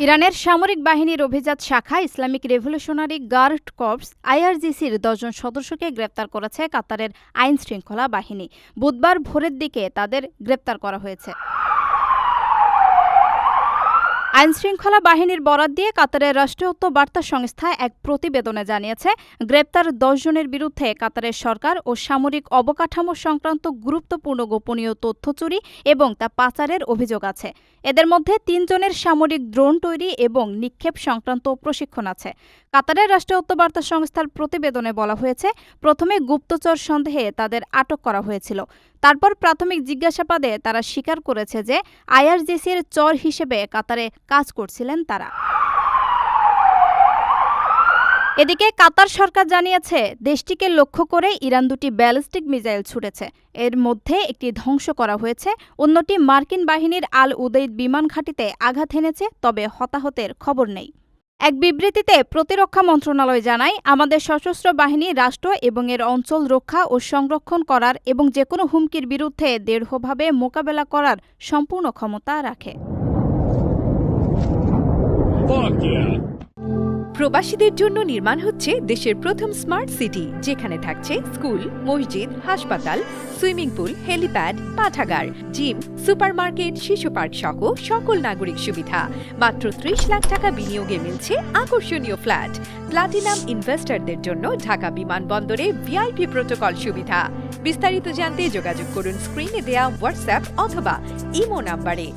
ইরানের সামরিক বাহিনীর অভিজাত শাখা ইসলামিক রেভলিউশনারি গার্ড কর্পস আইআরজিসির ১০ জন সদস্যকে গ্রেপ্তার করেছে কাতারের আইনশৃঙ্খলা বাহিনী। বুধবার ভোরের দিকে তাদের গ্রেপ্তার করা হয়েছে। আইনশৃঙ্খলা বাহিনীর বরাত দিয়ে কাতারের রাষ্ট্রীয় বার্তা সংস্থা এক প্রতিবেদনে জানিয়েছে, গ্রেপ্তার ১০ জনের বিরুদ্ধে কাতারের সরকার ও সামরিক অবকাঠামো সংক্রান্ত গুরুত্বপূর্ণ গোপনীয় তথ্য চুরি এবং তা পাচারের অভিযোগ আছে। এদের মধ্যে ৩ জনের সামরিক ড্রোন তৈরি এবং নিক্ষেপ সংক্রান্ত প্রশিক্ষণ আছে। কাতারের রাষ্ট্রীয় বার্তা সংস্থার প্রতিবেদনে বলা হয়েছে, প্রথমে গুপ্তচর সন্দেহে তাদের আটক করা হয়েছিল। তারপর প্রাথমিক জিজ্ঞাসাবাদে তারা স্বীকার করেছে যে আইআরজিসির চর হিসেবে কাতারে কাজ করছিলেন তারা। এদিকে কাতার সরকার জানিয়েছে, দেশটিকে লক্ষ্য করে ইরান দুটি ব্যালিস্টিক মিসাইল ছুড়েছে। এর মধ্যে একটি ধ্বংস করা হয়েছে, অন্যটি মার্কিন বাহিনীর আল উদেইদ বিমান ঘাঁটিতে আঘাত হেনেছে, তবে হতাহতের খবর নেই। এক বিবৃতিতে প্রতিরক্ষা মন্ত্রণালয় জানায়, আমাদের সশস্ত্র বাহিনী রাষ্ট্র এবং এর অঞ্চল রক্ষা ও সংরক্ষণ করার এবং যেকোনো হুমকির বিরুদ্ধে দৃঢ়ভাবে মোকাবেলা করার সম্পূর্ণ ক্ষমতা রাখে। প্রবাসীদের জন্য নির্মাণ হচ্ছে দেশের প্রথম স্মার্ট সিটি, যেখানে থাকছে স্কুল, মসজিদ, হাসপাতাল, সুইমিং পুল, হেলিপ্যাড, পাঠাগার, জিম, সুপারমার্কেট, শিশু পার্ক সহ সকল নাগরিক সুবিধা। মাত্র ৩০ লাখ টাকা বিনিয়োগে মিলছে আকর্ষণীয় ফ্ল্যাট। প্লাটিনাম ইনভেস্টরদের জন্য ঢাকা বিমানবন্দরে ভিআইপি প্রোটোকল সুবিধা। বিস্তারিত জানতে যোগাযোগ করুন স্ক্রিনে দেয়া হোয়াটসঅ্যাপ অথবা ইমো নাম্বারে।